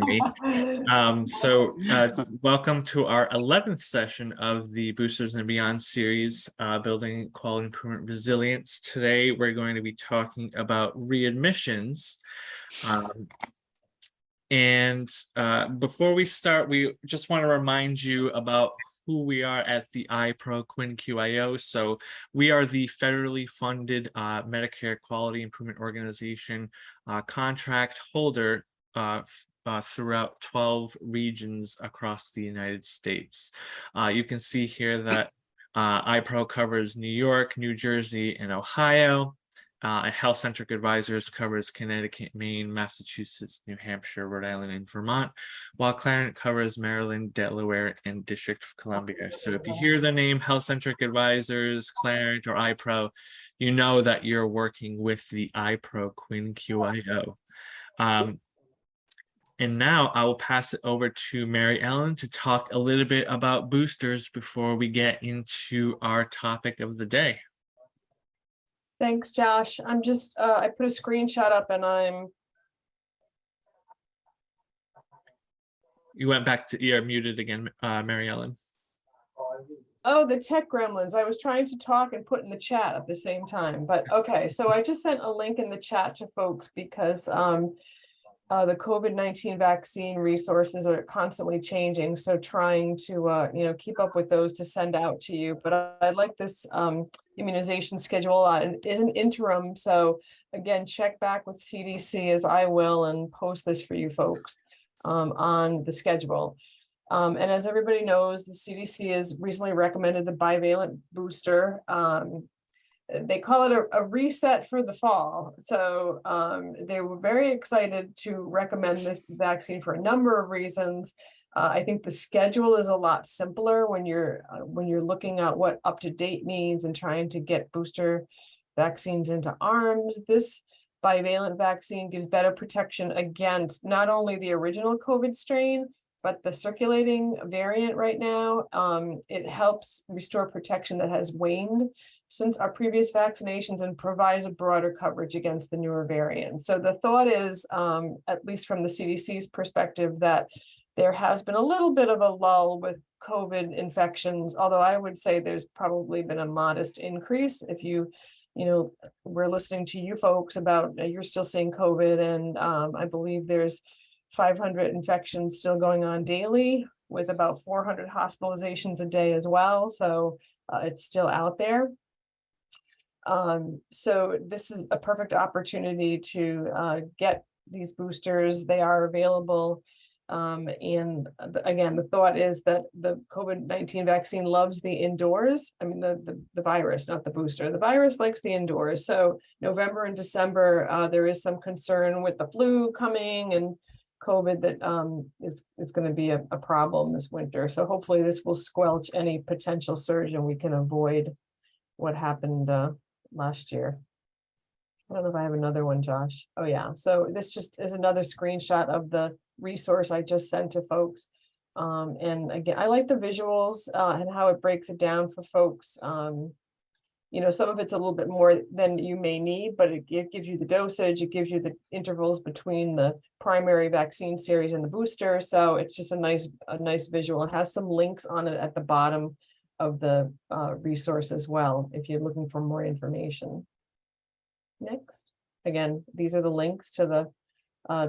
Me. Welcome to our 11th session of the Boosters and Beyond series, Building Quality Improvement Resilience. Today, we're going to be talking about readmissions. Before we start, we just want to remind you about who we are at the IPRO QIN-QIO. So we are the federally funded Medicare Quality Improvement Organization contract holder throughout 12 regions across the United States. You can see here that IPRO covers New York, New Jersey, and Ohio. Health Centric Advisors covers Connecticut, Maine, Massachusetts, New Hampshire, Rhode Island, and Vermont, while Clarent covers Maryland, Delaware, and District of Columbia. So if you hear the name Health Centric Advisors, Clarent, or IPRO, you know that you're working with the IPRO QIN-QIO. And now I will pass it over to Mary Ellen to talk a little bit about boosters before we get into our topic of the day. Thanks, Josh. I'm just, I put a screenshot up and You went back to, you're muted again, Mary Ellen. Oh, the tech gremlins. I was trying to talk and put in the chat at the same time, but okay. So I just sent a link in the chat to folks because the COVID-19 vaccine resources are constantly changing. So trying to, keep up with those to send out to you. But I like this immunization schedule. It is an interim. So again, check back with CDC as I will and post this for you folks on the schedule. And as everybody knows, the CDC has recently recommended a bivalent booster. They call it a reset for the fall. So they were very excited to recommend this vaccine for a number of reasons. I think the schedule is a lot simpler when you're looking at what up to date means and trying to get booster vaccines into arms. This bivalent vaccine gives better protection against not only the original COVID strain, but the circulating variant right now. It helps restore protection that has waned since our previous vaccinations and provides a broader coverage against the newer variant. So the thought is, at least from the CDC's perspective, that there has been a little bit of a lull with COVID infections, although I would say there's probably been a modest increase. If we're listening to you folks about, you're still seeing COVID, and I believe there's 500 infections still going on daily with about 400 hospitalizations a day as well. So it's still out there. So this is a perfect opportunity to get these boosters. They are available. Again, the thought is that the COVID-19 vaccine loves the indoors. I mean, the virus, not the booster. The virus likes the indoors. So November and December, there is some concern with the flu coming and COVID that is going to be a problem this winter. So hopefully this will squelch any potential surge and we can avoid what happened last year. I don't know if I have another one, Josh. Oh yeah. So this just is another screenshot of the resource I just sent to folks. And again, I like the visuals and how it breaks it down for folks. Some of it's a little bit more than you may need, but it gives you the dosage, it gives you the intervals between the primary vaccine series and the booster. So it's just a nice visual. It has some links on it at the bottom of the resource as well, if you're looking for more information. Next, again, these are the links to the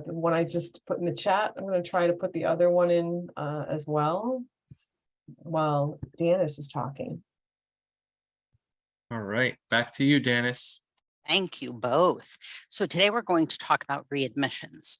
one I just put in the chat. I'm going to try to put the other one in as well while Janice is talking. All right, back to you, Janice. Thank you both. So today we're going to talk about readmissions.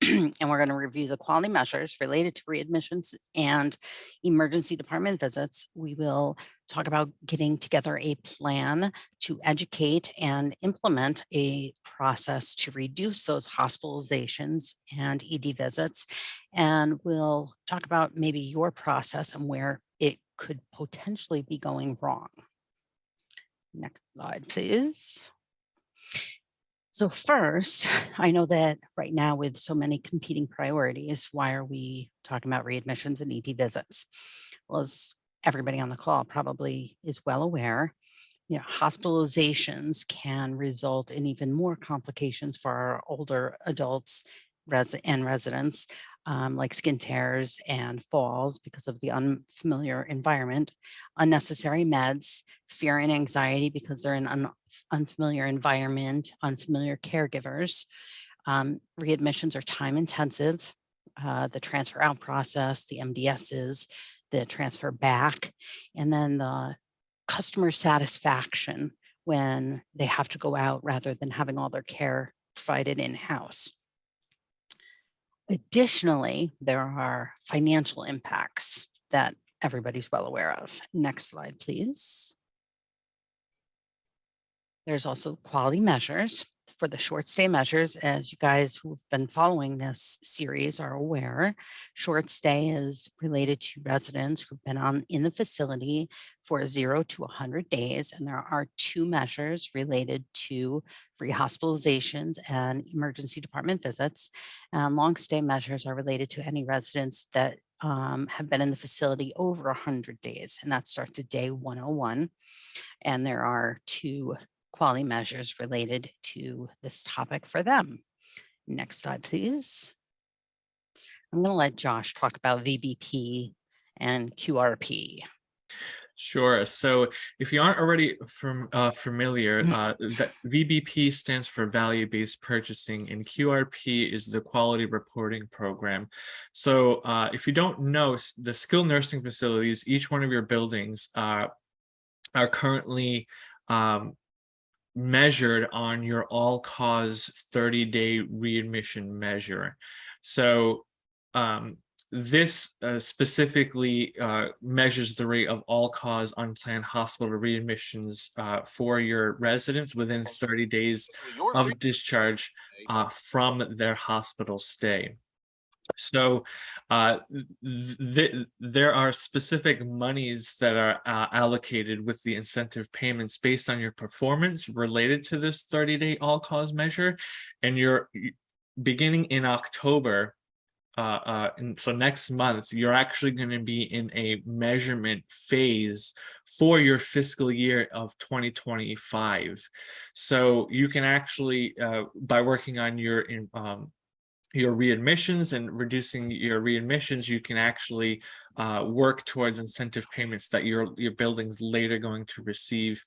And we're going to review the quality measures related to readmissions and emergency department visits. We will talk about getting together a plan to educate and implement a process to reduce those hospitalizations and ED visits. And we'll talk about maybe your process and where it could potentially be going wrong. Next slide, please. So first, I know that right now with so many competing priorities, why are we talking about readmissions and ED visits? Well, as everybody on the call probably is well aware, hospitalizations can result in even more complications for our older adults and residents. like skin tears and falls because of the unfamiliar environment, unnecessary meds, fear and anxiety because they're in an unfamiliar environment, unfamiliar caregivers. Readmissions are time intensive. The transfer out process, the MDSs, the transfer back, and then the customer satisfaction when they have to go out rather than having all their care provided in-house. Additionally, there are financial impacts that everybody's well aware of. Next slide, please. There's also quality measures. For the short stay measures, as you guys who've been following this series are aware, short stay is related to residents who've been in the facility for 0 to 100 days. And there are 2 measures related to rehospitalizations and emergency department visits. And long stay measures are related to any residents that have been in the facility over 100 days. And that starts at day 101. And there are 2 quality measures related to this topic for them. Next slide, please. I'm going to let Josh talk about VBP and QRP. Sure. So if you aren't already familiar, VBP stands for value-based purchasing, and QRP is the quality reporting program. So if you don't know, the skilled nursing facilities, each one of your buildings are currently measured on your all-cause 30-day readmission measure. So this specifically measures the rate of all-cause unplanned hospital readmissions for your residents within 30 days of discharge from their hospital stay. So there are specific monies that are allocated with the incentive payments based on your performance related to this 30-day all-cause measure. And you're beginning in October, and so next month, you're actually going to be in a measurement phase for your fiscal year of 2025. So you can actually, by working on your readmissions and reducing your readmissions, you can actually work towards incentive payments that your building's later going to receive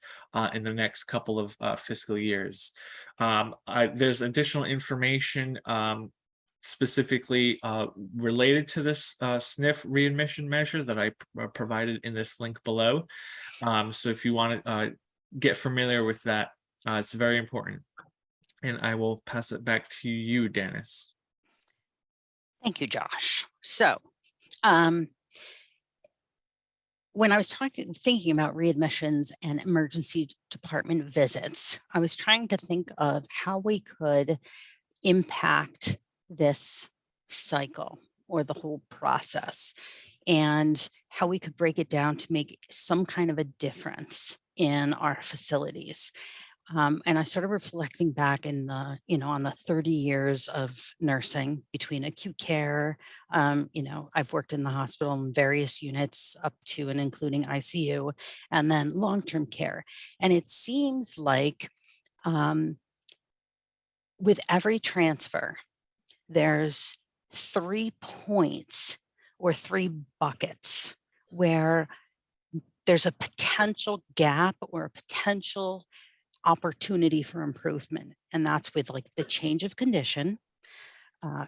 in the next couple of fiscal years. There's additional information specifically related to this SNF readmission measure that I provided in this link below. So if you want to get familiar with that, it's very important. And I will pass it back to you, Dennis. Thank you, Josh. So when I was thinking about readmissions and emergency department visits, I was trying to think of how we could impact this cycle or the whole process and how we could break it down to make some kind of a difference in our facilities. And I started reflecting back in the, on the 30 years of nursing between acute care. I've worked in the hospital in various units up to and including ICU, and then long-term care. And it seems like with every transfer, there's 3 points or 3 buckets where there's a potential gap or a potential opportunity for improvement. And that's with like the change of condition,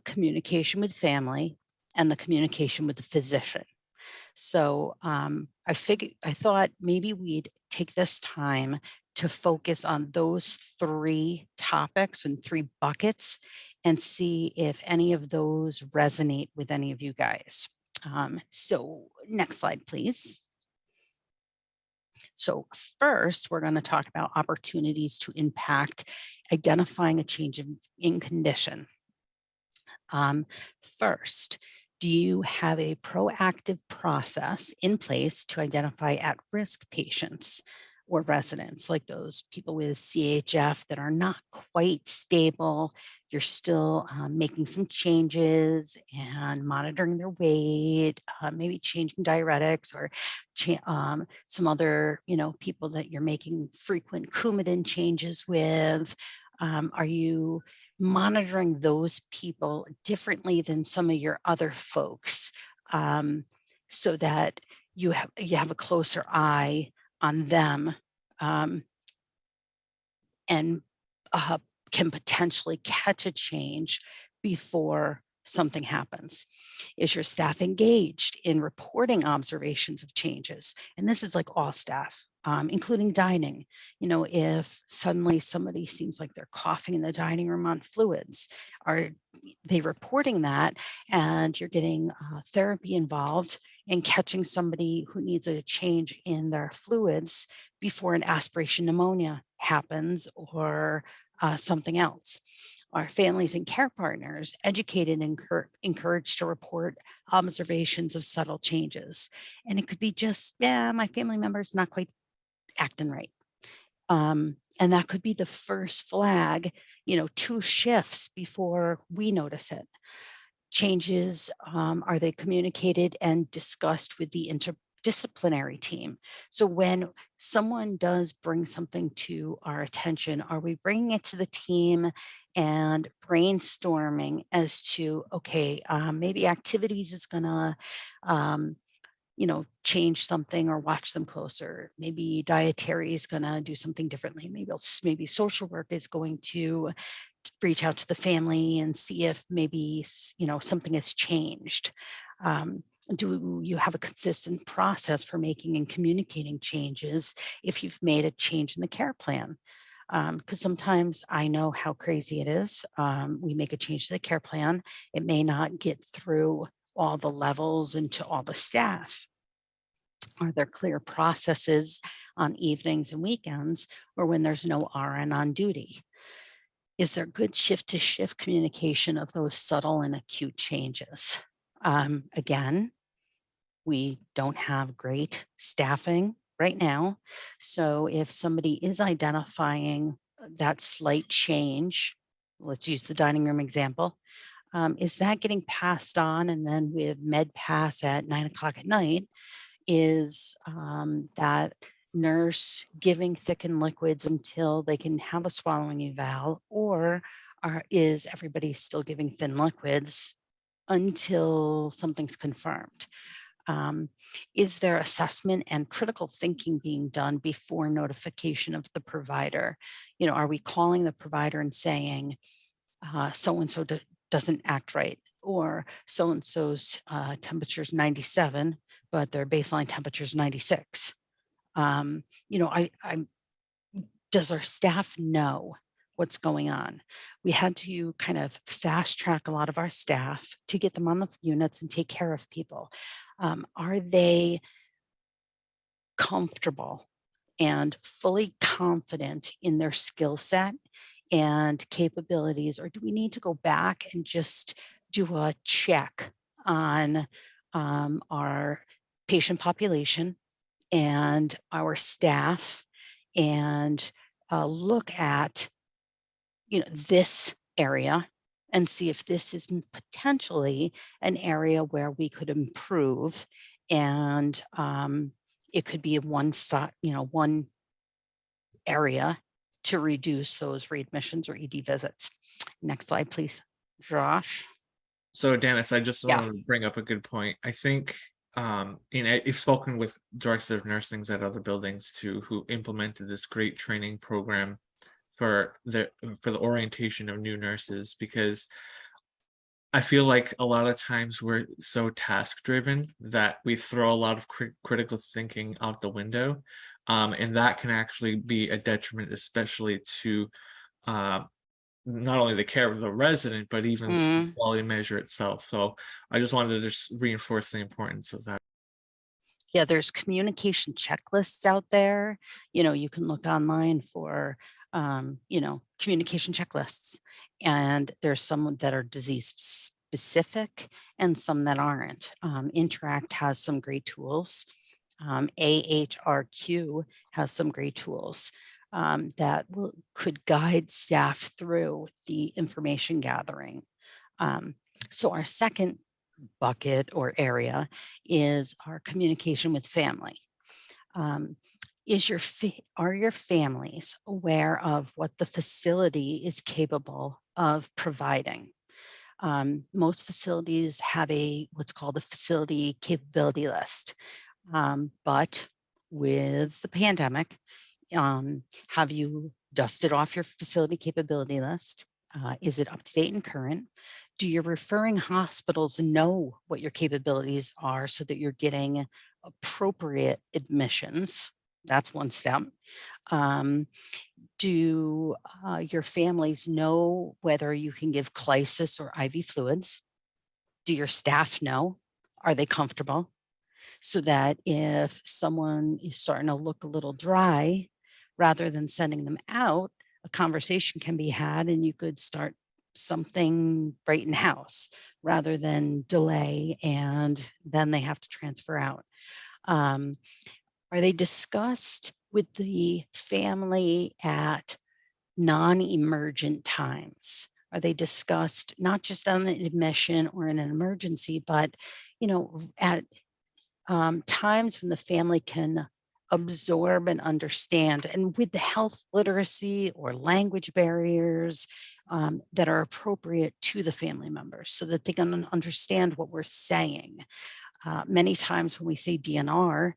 communication with family, and the communication with the physician. So I thought maybe we'd take this time to focus on those 3 topics and 3 buckets and see if any of those resonate with any of you guys. So next slide, please. So first, we're going to talk about opportunities to impact identifying a change in condition. First, do you have a proactive process in place to identify at-risk patients or residents, like those people with CHF that are not quite stable? You're still making some changes and monitoring their weight, maybe changing diuretics or some other, people that you're making frequent Coumadin changes with. Are you monitoring those people differently than some of your other folks, so that you have a closer eye on them, and can potentially catch a change before something happens. Is your staff engaged in reporting observations of changes? And this is like all staff, including dining. You know, if suddenly somebody seems like they're coughing in the dining room on fluids, are they reporting that? And you're getting therapy involved in catching somebody who needs a change in their fluids before an aspiration pneumonia happens, or something else. Our families and care partners educated and encouraged to report observations of subtle changes. And it could be just, yeah, my family member's not quite acting right. And that could be the first flag, 2 shifts before we notice it. Changes, are they communicated and discussed with the interdisciplinary team? So when someone does bring something to our attention, are we bringing it to the team and brainstorming as to, okay, maybe activities is gonna, change something or watch them closer. Maybe dietary is gonna do something differently. Maybe social work is going to reach out to the family and see if maybe, something has changed. Do you have a consistent process for making and communicating changes if you've made a change in the care plan? Because sometimes I know how crazy it is. We make a change to the care plan. It may not get through all the levels and to all the staff. Are there clear processes on evenings and weekends, or when there's no RN on duty? Is there good shift to shift communication of those subtle and acute changes? Again, we don't have great staffing right now. So if somebody is identifying that slight change, let's use the dining room example, is that getting passed on? And then with med pass at 9 o'clock at night, is that nurse giving thickened liquids until they can have a swallowing eval, or is everybody still giving thin liquids until something's confirmed? Is there assessment and critical thinking being done before notification of the provider? Are we calling the provider and saying, so-and-so doesn't act right, or so-and-so's temperature is 97, but their baseline temperature is 96. Does our staff know what's going on? We had to kind of fast track a lot of our staff to get them on the units and take care of people. Are they comfortable and fully confident in their skill set and capabilities, or do we need to go back and just do a check on our patient population and our staff, and look at this area and see if this is potentially an area where we could improve, and it could be one area to reduce those readmissions or ED visits. Next slide, please, Josh. So Dennis, I just Yeah. want to bring up a good point. I think you've spoken with directors of nursing at other buildings too, who implemented this great training program for the orientation of new nurses, because I feel like a lot of times we're so task driven that we throw a lot of critical thinking out the window, and that can actually be a detriment, especially to not only the care of the resident, but even the quality measure itself. So I just wanted to just reinforce the importance of that. Yeah, there's communication checklists out there. You can look online for, communication checklists. And there's some that are disease specific and some that aren't. Interact has some great tools. AHRQ has some great tools that could guide staff through the information gathering. So our second bucket or area is our communication with family. Are your families aware of what the facility is capable of providing. Most facilities have what's called a facility capability list. But with the pandemic, have you dusted off your facility capability list? Is it up to date and current? Do your referring hospitals know what your capabilities are so that you're getting appropriate admissions? That's one step. Do your families know whether you can give crisis or IV fluids? Do your staff know? Are they comfortable? So that if someone is starting to look a little dry, rather than sending them out, a conversation can be had and you could start something right in house rather than delay and then they have to transfer out. Are they discussed with the family at non-emergent times? Are they discussed not just on an admission or in an emergency, but at times when the family can absorb and understand, and with the health literacy or language barriers that are appropriate to the family members so that they can understand what we're saying. Many times when we say DNR,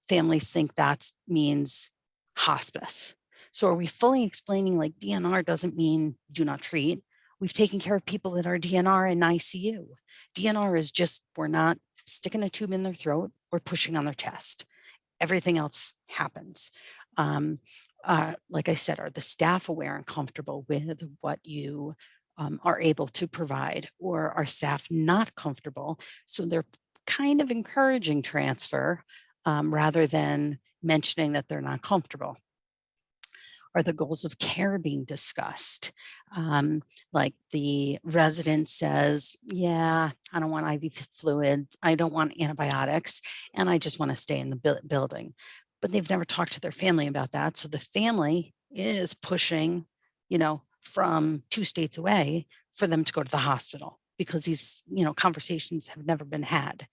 families think that means hospice. So are we fully explaining like DNR doesn't mean do not treat? We've taken care of people that are DNR in ICU. DNR is just, we're not sticking a tube in their throat or pushing on their chest. Everything else happens. Like I said, are the staff aware and comfortable with what you are able to provide, or are staff not comfortable? So they're kind of encouraging transfer rather than mentioning that they're not comfortable. Are the goals of care being discussed? Like the resident says, yeah, I don't want IV fluid, I don't want antibiotics, and I just want to stay in the building. But they've never talked to their family about that. So the family is pushing, from 2 states away for them to go to the hospital because these, conversations have never been had.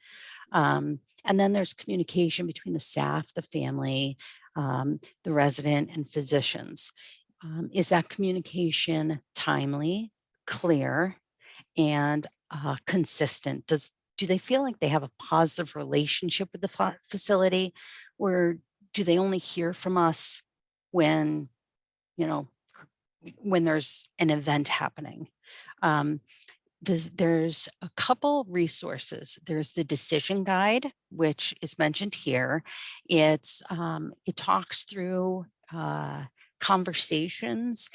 And then there's communication between the staff, the family, the resident, and physicians. Is that communication timely, clear, and consistent? Do they feel like they have a positive relationship with the facility, or do they only hear from us when, when there's an event happening? There's a couple resources. There's the decision guide, which is mentioned here. It talks through conversations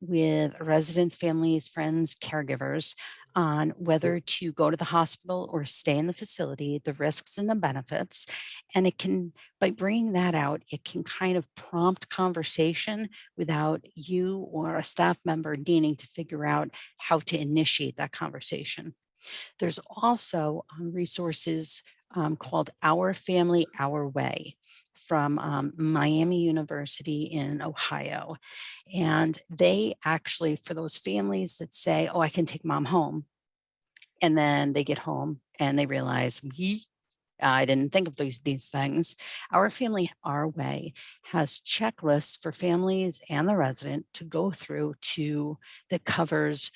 with residents, families, friends, caregivers on whether to go to the hospital or stay in the facility, the risks and the benefits. And it can, by bringing that out, it can kind of prompt conversation without you or a staff member needing to figure out how to initiate that conversation. There's also resources called Our Family, Our Way from Miami University in Ohio. And they actually, for those families that say, oh, I can take mom home, and then they get home and they realize, I didn't think of these things. Our Family, Our Way has checklists for families and the resident to go through that covers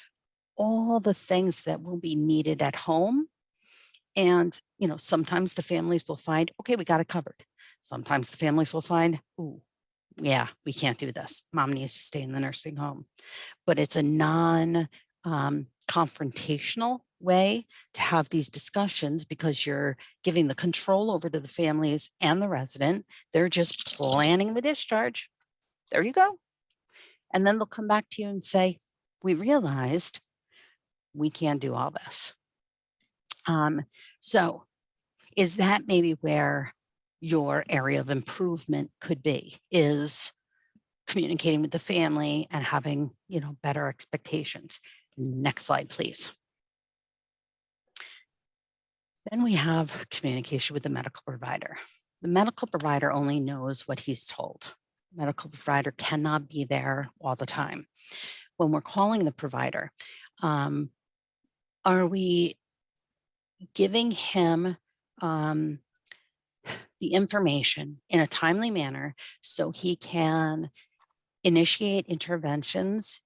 all the things that will be needed at home. And, sometimes the families will find, okay, we got it covered. Sometimes the families will find, ooh, yeah, we can't do this. Mom needs to stay in the nursing home. But it's a non-confrontational way to have these discussions because you're giving the control over to the families and the resident. They're just planning the discharge. There you go. And then they'll come back to you and say, we realized we can't do all this. So is that maybe where your area of improvement could be, is communicating with the family and having, better expectations? Next slide, please. Then we have communication with the medical provider. The medical provider only knows what he's told. The medical provider cannot be there all the time. When we're calling the provider, are we giving him the information in a timely manner so he can initiate interventions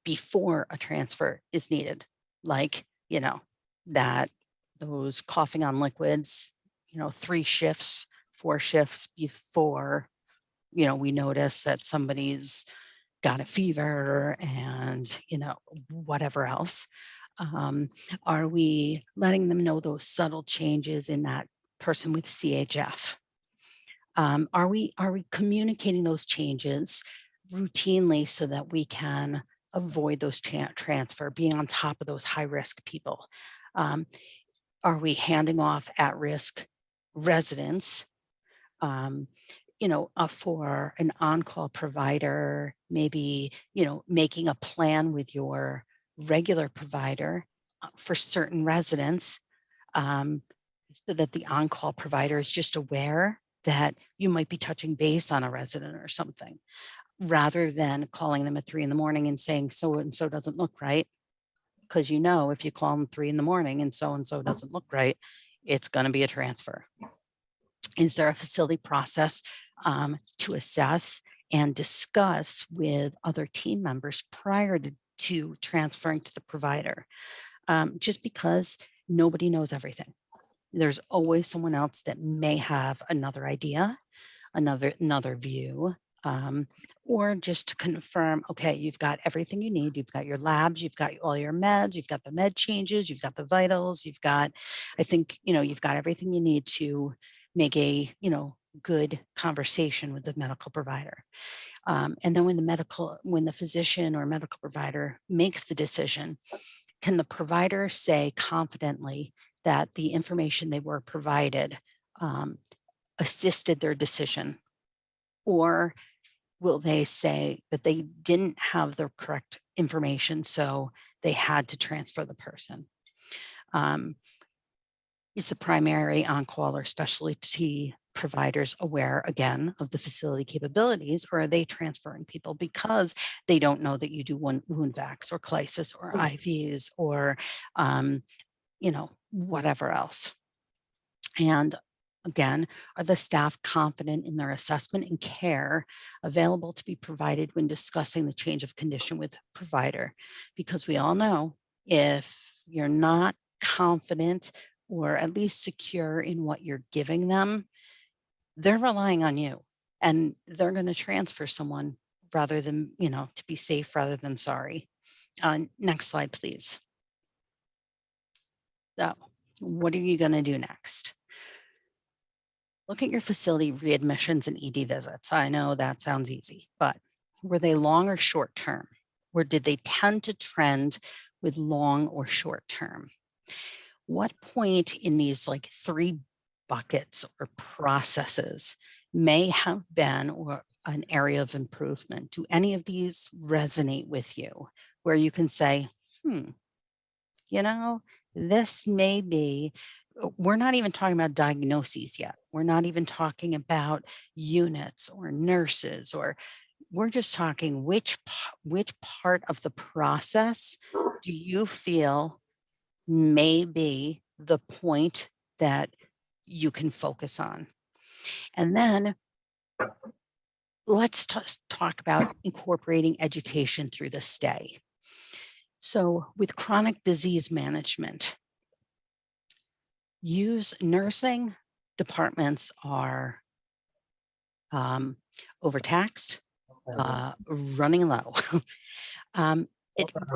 before a transfer is needed, like, you know, that those coughing on liquids, you know, 3 shifts, 4 shifts before, you know, we notice that somebody's got a fever and, you know, whatever else. Are we letting them know those subtle changes in that person with CHF? Are we communicating those changes routinely so that we can avoid those transfer, being on top of those high risk people? Are we handing off at-risk residents? You know, for an on-call provider, maybe, you know, making a plan with your regular provider for certain residents, so that the on-call provider is just aware that you might be touching base on a resident or something, rather than calling them at 3 in the morning and saying so and so doesn't look right. Because you know, if you call them 3 in the morning and so doesn't look right, it's going to be a transfer. Is there a facility process to assess and discuss with other team members prior to transferring to the provider? Just because nobody knows everything. There's always someone else that may have another idea, another view, or just to confirm, okay, you've got everything you need. You've got your labs, you've got all your meds, you've got the med changes, you've got the vitals, you've got, I think, you know, you've got everything you need to make a, you know, good conversation with the medical provider. And then when the physician or medical provider makes the decision, can the provider say confidently that the information they were provided assisted their decision? Or will they say that they didn't have the correct information, so they had to transfer the person? Is the primary on-call or specialty providers aware, again, of the facility capabilities, or are they transferring people because they don't know that you do wound vacs or crisis or IVs or, you know, whatever else? And again, are the staff confident in their assessment and care available to be provided when discussing the change of condition with provider? Because we all know if you're not confident or at least secure in what you're giving them, they're relying on you and they're going to transfer someone rather than, you know, to be safe rather than sorry. Next slide, please. So what are you going to do next? Look at your facility readmissions and ED visits. I know that sounds easy, but were they long or short term? Or did they tend to trend with long or short term? What point in these like 3 buckets or processes may have been or an area of improvement? Do any of these resonate with you where you can say, you know, this may be, we're not even talking about diagnoses yet. We're not even talking about units or nurses, or we're just talking which part of the process do you feel may be the point that you can focus on? And then let's talk about incorporating education through the stay. So with chronic disease management, nursing departments are overtaxed, running low.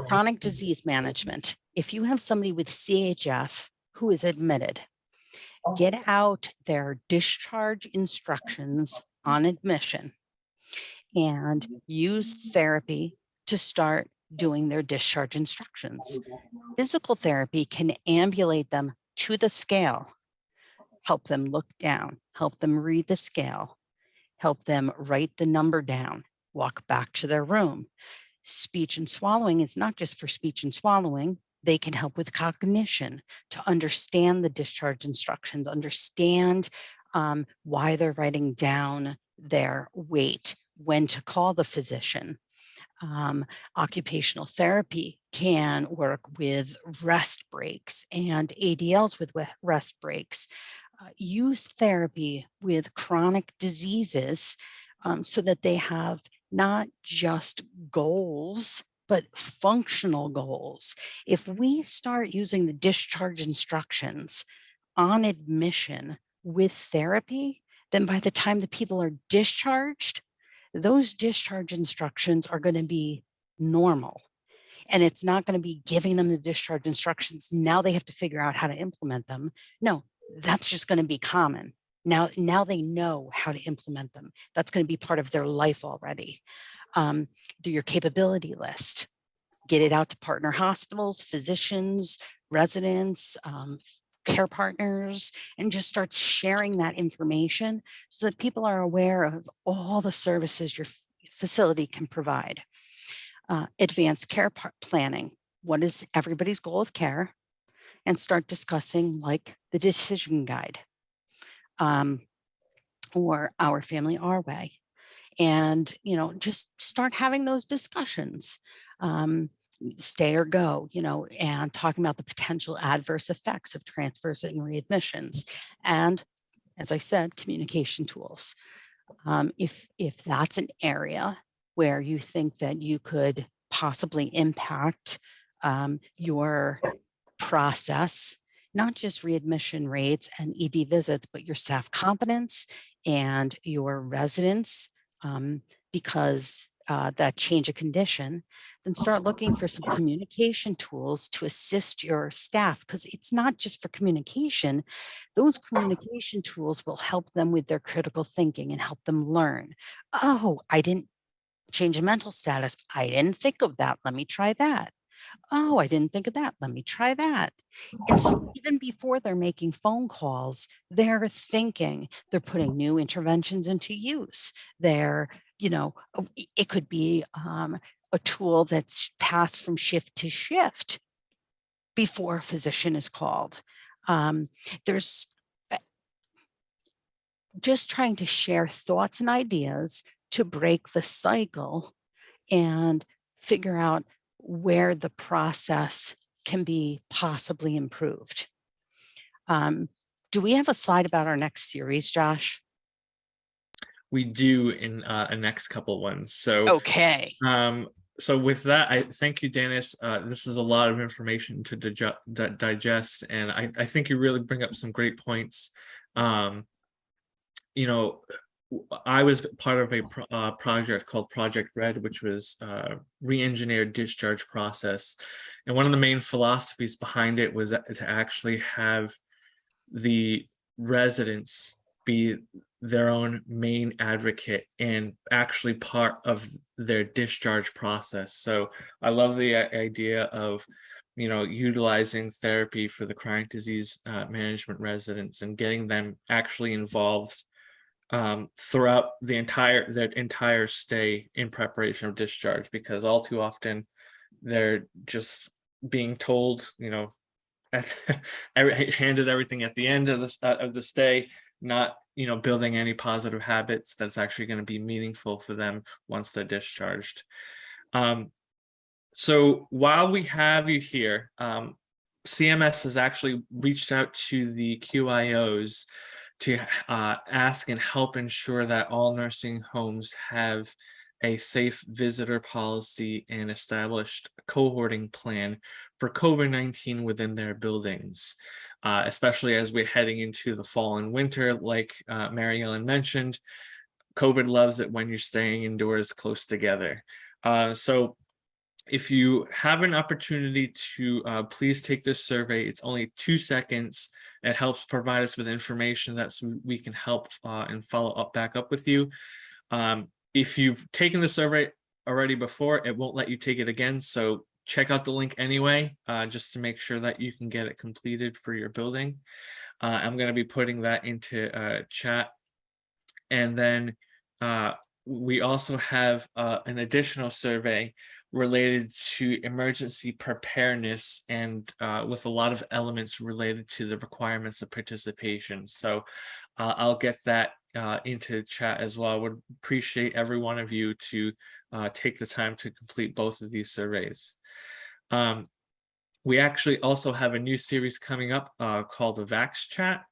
Chronic disease management, if you have somebody with CHF who is admitted, get out their discharge instructions on admission and use therapy to start doing their discharge instructions. Physical therapy can ambulate them to the scale, help them look down, help them read the scale, help them write the number down, walk back to their room. Speech and swallowing is not just for speech and swallowing. They can help with cognition, to understand the discharge instructions, understand why they're writing down their weight, when to call the physician. Occupational therapy can work with rest breaks and ADLs with rest breaks. Use therapy with chronic diseases so that they have not just goals but functional goals. If we start using the discharge instructions on admission with therapy, then by the time the people are discharged, those discharge instructions are going to be normal. And it's not going to be giving them the discharge instructions. Now they have to figure out how to implement them. No, that's just going to be common. Now they know how to implement them. That's going to be part of their life already. Do your capability list, get it out to partner hospitals, physicians, residents, care partners, and just start sharing that information so that people are aware of all the services your facility can provide. Advanced care planning. What is everybody's goal of care? And start discussing like the decision guide or Our Family Our Way. And, you know, just start having those discussions. Stay or go, you know, and talking about the potential adverse effects of transfers and readmissions. And as I said, communication tools. If that's an area where you think that you could possibly impact your process, not just readmission rates and ED visits, but your staff competence and your residents, because that change of condition, then start looking for some communication tools to assist your staff, because it's not just for communication. Those communication tools will help them with their critical thinking and help them learn. Oh, I didn't change a mental status. I didn't think of that. Let me try that. Oh, I didn't think of that. Let me try that. And so even before they're making phone calls, they're thinking, they're putting new interventions into use. They're, you know, it could be a tool that's passed from shift to shift before a physician is called. There's just trying to share thoughts and ideas to break the cycle and figure out where the process can be possibly improved. Do we have a slide about our next series, Josh? We do in a next couple ones. So okay. So with that, I thank you, Dennis. This is a lot of information to digest, and I think you really bring up some great points. You know, I was part of a project called Project Red, which was re-engineered discharge process. And one of the main philosophies behind it was to actually have the residents be their own main advocate and actually part of their discharge process. So I love the idea of, you know, utilizing therapy for the chronic disease management residents and getting them actually involved throughout their entire stay in preparation of discharge, because all too often they're just being told, you know, handed everything at the end of the stay, not, you know, building any positive habits that's actually going to be meaningful for them once they're discharged. So while we have you here, CMS has actually reached out to the QIOs to ask and help ensure that all nursing homes have a safe visitor policy and established cohorting plan for COVID-19 within their buildings, especially as we're heading into the fall and winter. Like Mary Ellen mentioned, COVID loves it when you're staying indoors close together. So if you have an opportunity to please take this survey, it's only 2 seconds. It helps provide us with information that we can help and follow up back up with you. If you've taken the survey already before, it won't let you take it again. So check out the link anyway, just to make sure that you can get it completed for your building. I'm going to be putting that into chat. And then we also have an additional survey related to emergency preparedness and with a lot of elements related to the requirements of participation. So I'll get that into chat as well. I would appreciate every one of you to take the time to complete both of these surveys. We actually also have a new series coming up called the Vax Chat.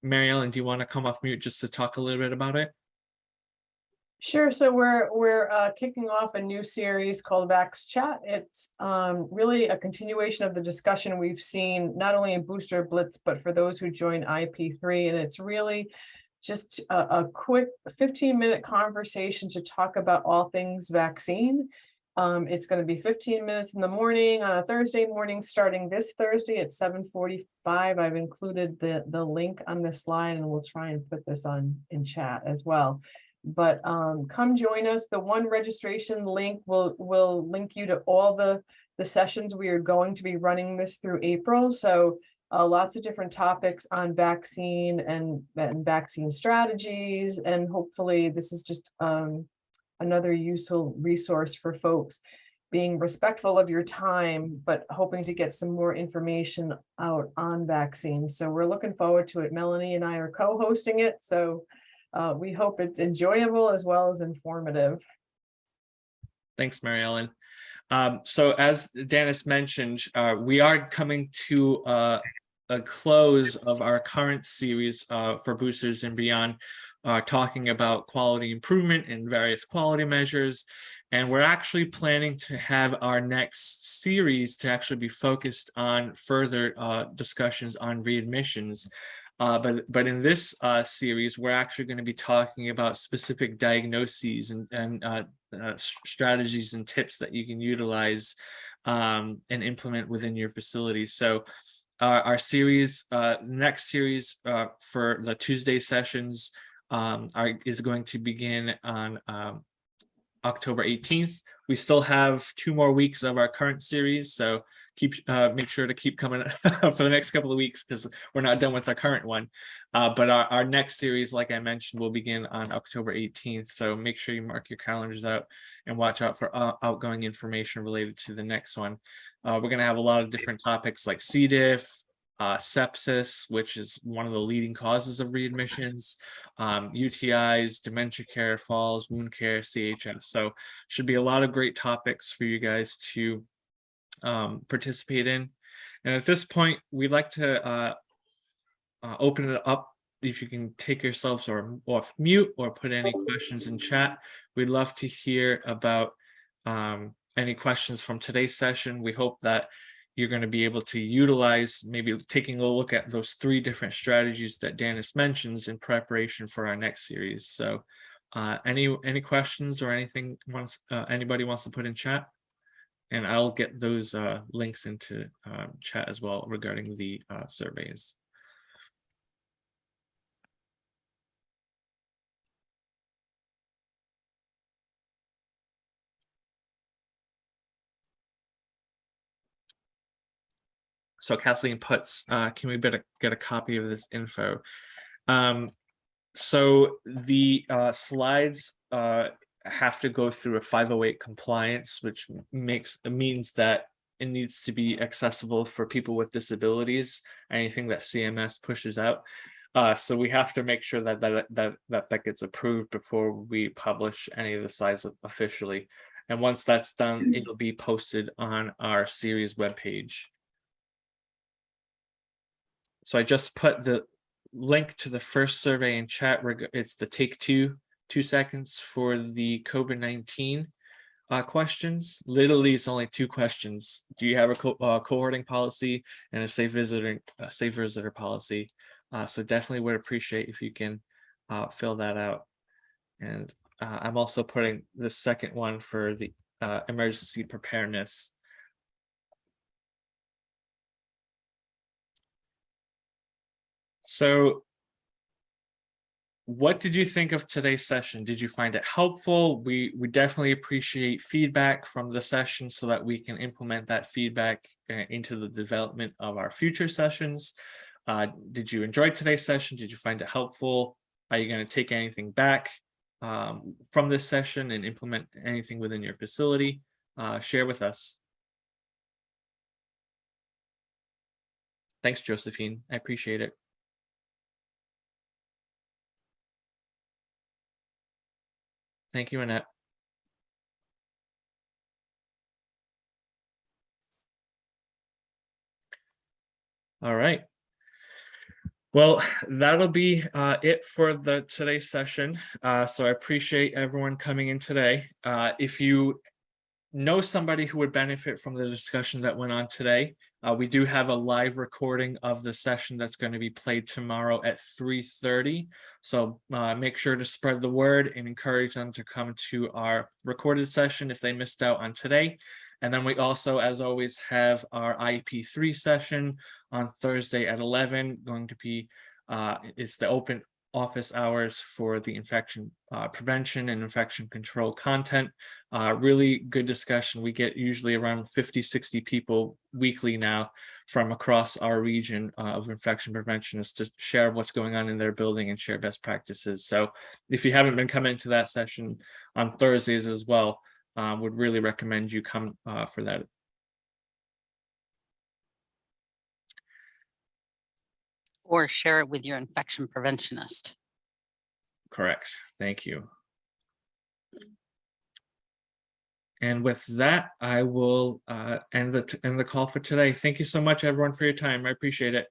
Mary Ellen, do you want to come off mute just to talk a little bit about it? Sure. So we're kicking off a new series called Vax Chat. It's really a continuation of the discussion we've seen not only in Booster Blitz, but for those who join IP3. And it's really just a quick 15-minute conversation to talk about all things vaccine. It's going to be 15 minutes in the morning on a Thursday morning, starting this Thursday at 7:45. I've included the link on this slide, and we'll try and put this in chat as well. But come join us. The one registration link will link you to all the sessions we are going to be running this through April. So lots of different topics on vaccine and vaccine strategies. And hopefully this is just another useful resource for folks, being respectful of your time, but hoping to get some more information out on vaccines. So we're looking forward to it. Melanie and I are co-hosting it. So we hope it's enjoyable as well as informative. Thanks, Mary Ellen. So as Dennis mentioned, we are coming to a close of our current series for boosters and beyond, talking about quality improvement and various quality measures. And we're actually planning to have our next series to actually be focused on further discussions on readmissions. But in this series, we're actually going to be talking about specific diagnoses and strategies and tips that you can utilize and implement within your facilities. So our series, next series for the Tuesday sessions is going to begin on October 18th. We still have 2 more weeks of our current series, so make sure to keep coming for the next couple of weeks, because we're not done with our current one. But our next series, like I mentioned, will begin on October 18th. So make sure you mark your calendars out and watch out for outgoing information related to the next one. We're going to have a lot of different topics like C. diff, sepsis, which is one of the leading causes of readmissions, UTIs, dementia care, falls, wound care, CHF. So should be a lot of great topics for you guys to participate in. And at this point, we'd like to open it up. If you can take yourselves off mute or put any questions in chat, we'd love to hear about any questions from today's session. We hope that you're going to be able to utilize, maybe taking a look at those 3 different strategies that Dennis mentions in preparation for our next series. So any questions or anything anybody wants to put in chat? And I'll get those links into chat as well regarding the surveys. So Kathleen puts, can we get a copy of this info? So the slides have to go through a 508 compliance, which means that it needs to be accessible for people with disabilities, anything that CMS pushes out. So we have to make sure that gets approved before we publish any of the slides officially. And once that's done, it'll be posted on our series webpage. So I just put the link to the first survey in chat. It's the take 2 seconds for the COVID-19 questions. Literally, it's only 2 questions. Do you have a cohorting policy and a safe visitor policy? So definitely would appreciate if you can fill that out. And I'm also putting the second one for the emergency preparedness. So what did you think of today's session? Did you find it helpful? We definitely appreciate feedback from the session so that we can implement that feedback into the development of our future sessions. Did you enjoy today's session? Did you find it helpful? Are you going to take anything back from this session and implement anything within your facility? Share with us. Thanks, Josephine. I appreciate it. Thank you, Annette. All right. Well, that'll be it for today's session. So I appreciate everyone coming in today. If you know somebody who would benefit from the discussion that went on today, we do have a live recording of the session that's going to be played tomorrow at 3:30. So make sure to spread the word and encourage them to come to our recorded session if they missed out on today. And then we also, as always, have our IP3 session on Thursday at 11, going to be, it's the open office hours for the infection prevention and infection control content. Really good discussion. We get usually around 50-60 people weekly now from across our region of infection preventionists to share what's going on in their building and share best practices. So if you haven't been coming to that session on Thursdays as well, would really recommend you come for that. Or share it with your infection preventionist. Correct. Thank you. And with that, I will end the call for today. Thank you so much, everyone, for your time. I appreciate it.